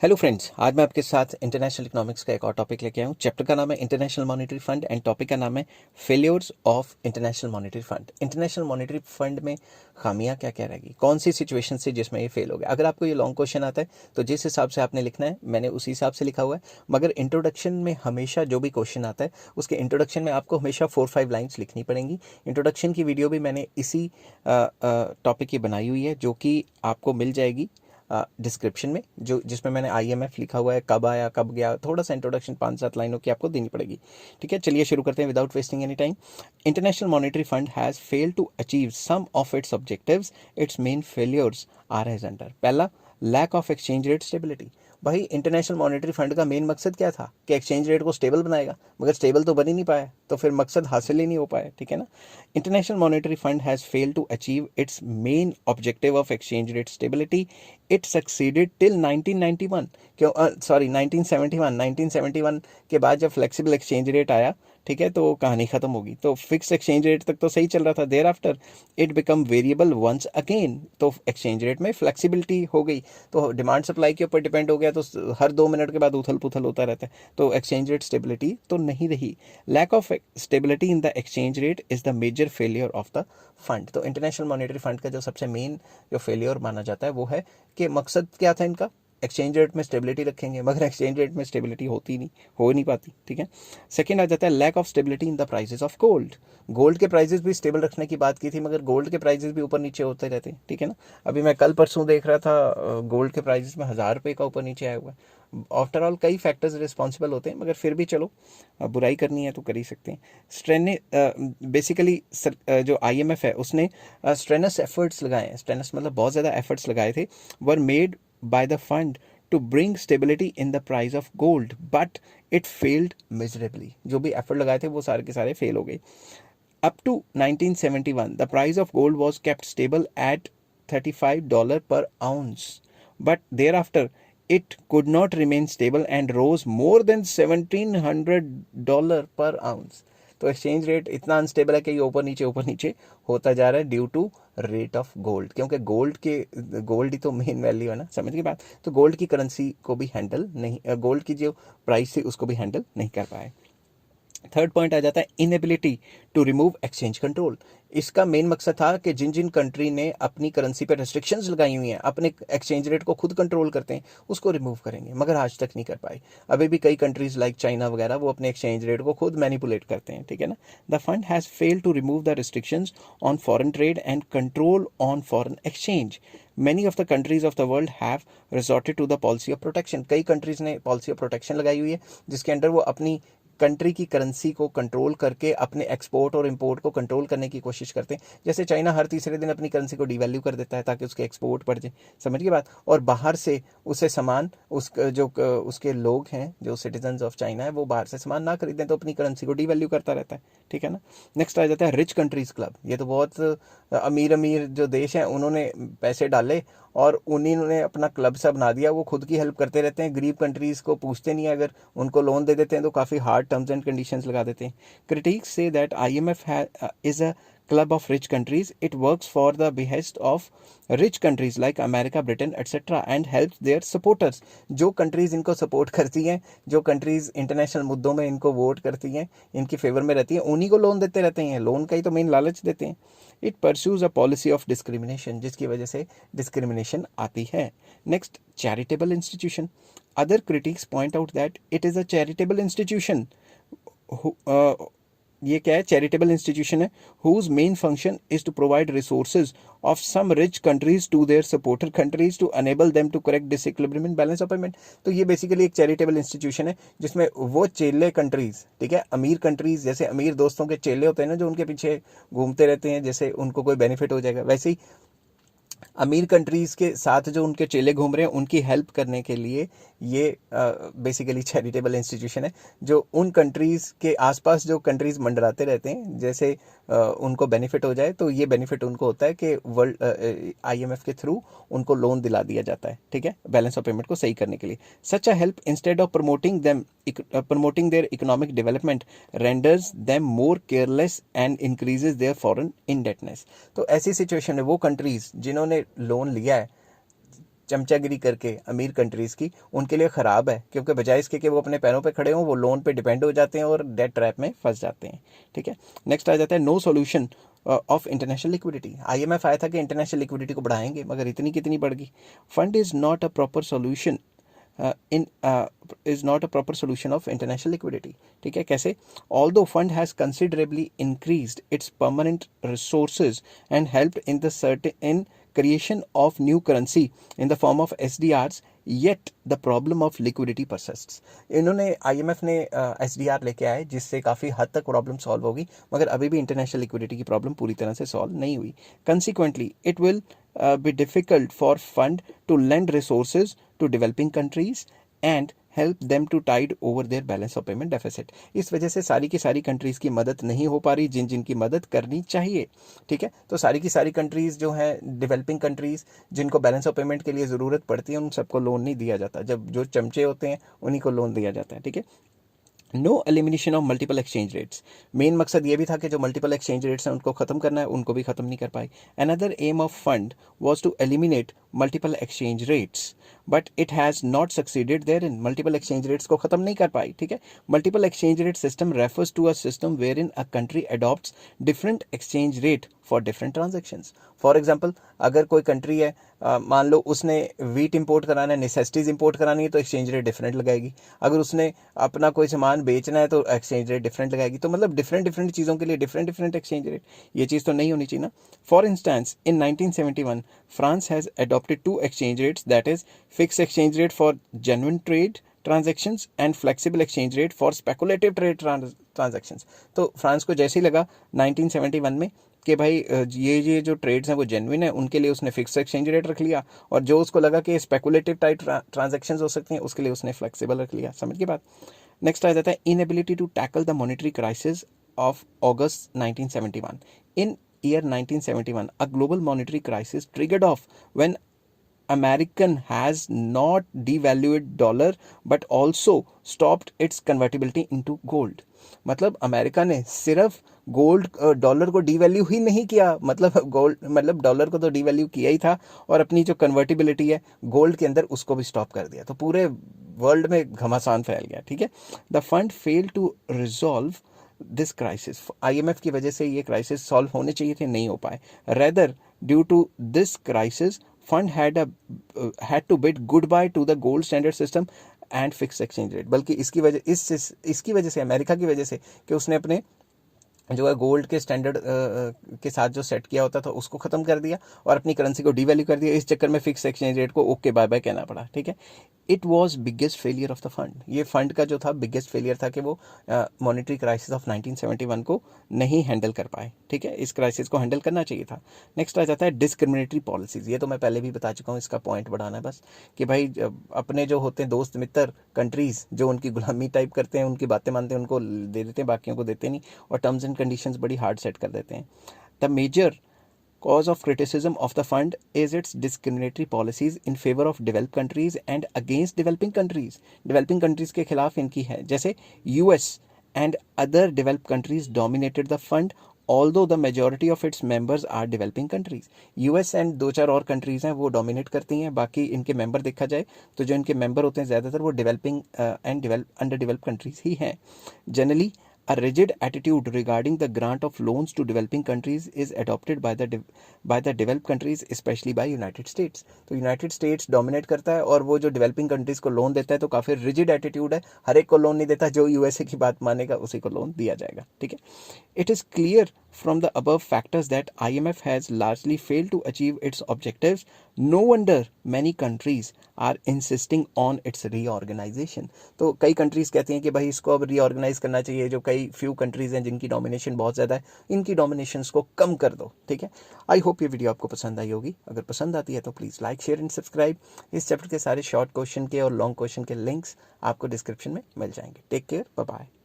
Hello friends, आज मैं आपके साथ इंटरनेशनल इकोनॉमिक्स का एक और टॉपिक लेके आया हूँ। चैप्टर का नाम है international monetary fund and topic का नाम है failures of international monetary fund. International monetary fund में खामियां क्या क्या रहेगी, कौन सी सिचुएशन से जिसमें ये फेल हो गया। अगर आपको ये लॉन्ग क्वेश्चन आता है तो जिस हिसाब से आपने लिखना है मैंने उसी हिसाब से लिखा हुआ है, मगर इंट्रोडक्शन में हमेशा जो भी क्वेश्चन आता है उसके इंट्रोडक्शन में आपको हमेशा 4-5 लाइन्स लिखनी पड़ेंगी। इंट्रोडक्शन की वीडियो भी मैंने इसी टॉपिक की बनाई हुई है जो कि आपको मिल जाएगी डिस्क्रिप्शन में, जो जिसमें मैंने IMF लिखा हुआ है, कब आया कब गया, थोड़ा सा इंट्रोडक्शन 5-7 लाइनों की आपको देनी पड़ेगी। ठीक है, चलिए शुरू करते हैं without wasting any time. International monetary fund has failed to achieve some of its objectives, its main failures are as under. पहला, lack of exchange rate stability. भाई इंटरनेशनल मॉनेटरी फंड का मेन मकसद क्या था कि एक्सचेंज रेट को stable बनाएगा, मगर स्टेबल तो बन ही नहीं पाया, तो फिर मकसद हासिल ही नहीं हो पाया। ठीक है ना। International monetary fund has failed to achieve its main objective of exchange rate stability. It succeeded till 1991, क्यों 1971 के बाद जब फ्लेक्सिबल एक्सचेंज रेट आया, ठीक है, तो कहानी खत्म होगी। तो फिक्स एक्सचेंज रेट तक तो सही चल रहा था, there after it become variable once again, तो एक्सचेंज रेट में फ्लेक्सिबिलिटी हो गई, तो डिमांड सप्लाई के ऊपर डिपेंड हो गया, तो हर 2 मिनट के बाद उथल पुथल होता रहता है, तो एक्सचेंज रेट स्टेबिलिटी तो नहीं रही। Lack of stability in the exchange rate is the major failure of the fund. तो इंटरनेशनल मॉनेटरी फंड का जो सबसे मेन जो फेलियर माना जाता है वो है कि मकसद क्या था इनका, एक्सचेंज रेट में स्टेबिलिटी रखेंगे, मगर एक्सचेंज रेट में स्टेबिलिटी होती नहीं, हो नहीं पाती। ठीक है। सेकंड आ जाता है lack of stability in the prices of gold. Gold के प्राइसेस भी स्टेबल रखने की बात की थी, मगर गोल्ड के प्राइसेस भी ऊपर नीचे होते रहते हैं। ठीक है ना। अभी मैं कल परसों देख रहा था गोल्ड के प्राइसेस में 1000 रुपये का ऊपर नीचे आया हुआ है। आफ्टर ऑल कई फैक्टर्स रिस्पॉन्सिबल होते हैं, मगर फिर भी चलो बुराई करनी है तो कर ही सकते हैं। स्ट्रेन बेसिकली जो IMF है उसने स्ट्रेनस एफर्ट्स लगाए हैं, स्ट्रेनस मतलब बहुत ज़्यादा एफर्ट्स लगाए थे, were made by the fund to bring stability in the price of gold, but it failed miserably। जो भी एफर्ट लगाए थे वो सारे के सारे फेल हो गए। Up to 1971 the price of gold was kept stable at $35 per ounce, but thereafter it could not remain stable and rose more than $1700 per ounce। तो एक्सचेंज रेट इतना अनस्टेबल है कि ये ऊपर नीचे होता जा रहा है due to rate of gold, क्योंकि गोल्ड ही तो मेन वैल्यू है ना, समझ के बात। तो गोल्ड की करेंसी को भी हैंडल नहीं, गोल्ड की जो प्राइस थी उसको भी हैंडल नहीं कर पाए। थर्ड पॉइंट आ जाता है inability to remove exchange control. इसका मेन मकसद था कि जिन जिन कंट्री ने अपनी करेंसी पर रेस्ट्रिक्शंस लगाई हुई हैं, अपने एक्सचेंज रेट को खुद कंट्रोल करते हैं, उसको रिमूव करेंगे, मगर आज तक नहीं कर पाए। अभी भी कई कंट्रीज लाइक चाइना वगैरह वो अपने एक्सचेंज रेट को खुद मैनिपुलेट करते हैं। ठीक है ना। The fund has failed to remove the restrictions on foreign trade and control on foreign exchange. Many of the countries of the world have resorted to the policy of protection। कई countries ने policy of protection लगाई हुई है, जिसके under वो अपनी country की currency को कंट्रोल करके अपने एक्सपोर्ट और इंपोर्ट को कंट्रोल करने की कोशिश करते हैं। जैसे चाइना हर तीसरे दिन अपनी करेंसी को डिवैल्यू कर देता है ताकि उसके एक्सपोर्ट बढ़ जाए, समझ के बात, और बाहर से उसे सामान उसके लोग हैं जो सिटीजन्स ऑफ चाइना है वो बाहर से सामान ना खरीदें तो अपनी करेंसी को डिवैल्यू करता रहता है। ठीक है ना। नेक्स्ट आ जाता है रिच कंट्रीज क्लब। ये तो बहुत अमीर जो देश हैं उन्होंने पैसे डाले और उन्हीं ने अपना क्लब सा बना दिया, वो खुद की हेल्प करते रहते हैं, गरीब कंट्रीज को पूछते नहीं है, अगर उनको लोन दे देते हैं तो काफ़ी हार्ड टर्म्स एंड कंडीशंस लगा देते हैं। Critics say that IMF is a club of rich countries, it works for the behest of rich countries like America, Britain, etc. and helps their supporters। जो countries इनको support करती हैं, जो countries international मुद्दों में इनको वोट करती हैं, इनकी फेवर में रहती हैं, उन्हीं को लोन देते रहते हैं, लोन का ही तो मेन लालच देते हैं। It pursues a policy of discrimination, जिसकी वजह से डिस्क्रिमिनेशन आती है। Next, charitable institution. Other critics point out that it is a charitable institution. ये क्या है, चैरिटेबल इंस्टीट्यूशन है whose main function is to provide resources of some rich countries to their supporter countries to enable them to correct disequilibrium in balance of payment. तो ये basically एक charitable institution है जिसमें वो चेले कंट्रीज, ठीक है, अमीर कंट्रीज, जैसे अमीर दोस्तों के चेले होते हैं ना जो उनके पीछे घूमते रहते हैं, जैसे उनको कोई बेनिफिट हो जाएगा, वैसे ही अमीर कंट्रीज के साथ जो उनके चेले घूम रहे हैं उनकी हेल्प करने के लिए ये बेसिकली चैरिटेबल इंस्टीट्यूशन है, जो उन कंट्रीज के आसपास जो कंट्रीज मंडराते रहते हैं, जैसे उनको बेनिफिट हो जाए तो ये बेनिफिट उनको होता है कि वर्ल्ड IMF के थ्रू उनको लोन दिला दिया जाता है, ठीक है, बैलेंस ऑफ पेमेंट को सही करने के लिए। Such a help instead of promoting their economic development renders them more careless and increases their foreign indebtedness। तो ऐसी सिचुएशन में वो कंट्रीज जिन्होंने लोन लिया है चमचागिरी करके अमीर कंट्रीज़ की, उनके लिए ख़राब है, क्योंकि बजाय इसके कि वो अपने पैरों पे खड़े हों, वो लोन पे डिपेंड हो जाते हैं और डेट ट्रैप में फंस जाते हैं। ठीक है, नेक्स्ट आ जाता है no solution of international liquidity. IMF आया था कि इंटरनेशनल लिक्विडिटी को बढ़ाएंगे, मगर इतनी कितनी बढ़ गई। Fund is not a proper solution is not a proper solution of international liquidity। ठीक है, कैसे? Although fund has considerably increased its permanent resources and helped in the certain creation of new currency in the form of SDRs, yet the problem of liquidity persists। इन्होंने IMF ने SDR लेके आए जिससे काफ़ी हद तक प्रॉब्लम सॉल्व होगी, मगर अभी भी इंटरनेशनल लिक्विडिटी की प्रॉब्लम पूरी तरह से सॉल्व नहीं हुई। Consequently, it will be difficult for fund to lend resources to developing countries and help them to tide over their balance of payment deficit। इस वजह से सारी की सारी कंट्रीज़ की मदद नहीं हो पा रही जिन जिनकी मदद करनी चाहिए। ठीक है, तो सारी की सारी कंट्रीज़ जो हैं डेवलपिंग कंट्रीज़, जिनको बैलेंस ऑफ पेमेंट के लिए ज़रूरत पड़ती है, उन सबको लोन नहीं दिया जाता। जब जो चमचे होते हैं उन्हीं को लोन दिया जाता है। ठीक है, no elimination of multiple exchange rates. Main मकसद ये भी था कि जो मल्टीपल एक्सचेंज रेट्स हैं उनको ख़त्म करना है, उनको भी ख़त्म नहीं कर पाए। Another aim of fund was to eliminate multiple exchange rates, but it has not succeeded therein. Multiple exchange rates को ख़त्म नहीं कर पाई। ठीक है, multiple exchange rate system refers to a system wherein a country adopts different exchange rate for different transactions. For example, अगर कोई country है, मान लो उसने वीट इंपोर्ट कराना है, नेसेसिटीज़ इंपोर्ट करानी है, तो एक्सचेंज रेट डिफरेंट लगाएगी। अगर उसने अपना कोई सामान बेचना है तो एक्सचेंज रेट डिफरेंट लगाएगी। तो मतलब डिफरेंट डिफरेंट चीज़ों के लिए डिफरेंट डिफरेंट एक्सचेंज रेट, ये चीज़ तो नहीं होनी चाहिए ना। For instance, in 1971 France has adopted two exchange rates, that is fix exchange rate for genuine trade transactions and flexible exchange rate for speculative trade transactions. तो फ्रांस को जैसे ही लगा 1971 में कि भाई ये जो ट्रेड्स हैं वो जेन्युइन है, उनके लिए उसने फिक्स एक्सचेंज रेट रख लिया, और जो उसको लगा कि स्पेकुलेटिव टाइप ट्रांजेक्शंस हो सकते हैं उसके लिए उसने फ्लेक्सिबल रख लिया। समझ के बात? नेक्स्ट आ जाता है inability to tackle the monetary crisis of August 1971। In year 1971 a global monetary crisis triggered off when American has not devalued dollar but also stopped its convertibility into gold। मतलब America ने सिर्फ gold dollar को devalue ही नहीं किया, मतलब dollar को तो devalue किया ही था, और अपनी जो कन्वर्टिबिलिटी है गोल्ड के अंदर उसको भी स्टॉप कर दिया। तो पूरे वर्ल्ड में घमासान फैल गया। ठीक है, the fund fail to resolve this crisis. IMF की वजह से ये क्राइसिस सॉल्व होने चाहिए थे, नहीं हो पाए। Rather due to this crisis fund had to bid goodbye to the gold standard system and fixed exchange rate। बल्कि इसकी वजह से, अमेरिका की वजह से, कि उसने अपने जो है गोल्ड के स्टैंडर्ड के साथ जो सेट किया होता था उसको ख़त्म कर दिया और अपनी करेंसी को डीवैल्यू कर दिया। इस चक्कर में फिक्स एक्सचेंज रेट को ओके बाय बाय कहना पड़ा। ठीक है, it was biggest failure of the fund. ये फंड का जो था बिगेस्ट फेलियर था कि वो मॉनेटरी क्राइसिस ऑफ 1971 को नहीं हैंडल कर पाए। ठीक है, इस क्राइसिस को हैंडल करना चाहिए था। नेक्स्ट आ जाता है डिस्क्रिमिनेटरी पॉलिसीज़। ये तो मैं पहले भी बता चुका हूँ, इसका पॉइंट बढ़ाना है बस, कि भाई अपने जो होते हैं दोस्त मित्र कंट्रीज़ जो उनकी गुलामी टाइप करते हैं, उनकी बातें मानते हैं, उनको दे देते हैं, बाकियों को देते नहीं, और टर्म्स एंड कंडीशंस बड़ी हार्ड सेट कर देते हैं। The major cause of criticism of the fund is its discriminatory policies in favor of developed countries and against developing countries। developing countries के खिलाफ इनकी है, जैसे US and other developed countries dominated the fund although the majority of its members are developing countries। US and दो चार और countries हैं वो डोमिनेट करती हैं, बाकी इनके मेंबर देखा जाए तो जो इनके मेंबर होते हैं ज़्यादातर वो developing and under developed countries ही हैं। Generally a rigid attitude regarding the grant of loans to developing countries is adopted by the developed countries, especially by United States। तो यूनाइटेड स्टेट्स डोमिनेट करता है और वो जो डेवलपिंग कंट्रीज़ को loan देता है तो काफ़ी रिजिड एटीट्यूड है, हर एक को लोन नहीं देता, जो USA की बात मानेगा उसी को लोन दिया जाएगा। ठीक है, it is clear from the above factors that IMF has largely failed to achieve its objectives। No wonder many countries are insisting on its reorganization। तो कई कंट्रीज़ कहती हैं कि भाई इसको अब रीऑर्गेनाइज करना चाहिए। जो कई फ्यू कंट्रीज़ हैं जिनकी डोमिनेशन बहुत ज़्यादा है, इनकी डोमिनेशंस को कम कर दो। ठीक है, आई होप ये वीडियो आपको पसंद आई होगी। अगर पसंद आती है तो please like share and subscribe. इस चैप्टर के सारे शॉर्ट क्वेश्चन के और लॉन्ग क्वेश्चन के लिंक्स आपको डिस्क्रिप्शन में मिल जाएंगे। Take care, bye bye.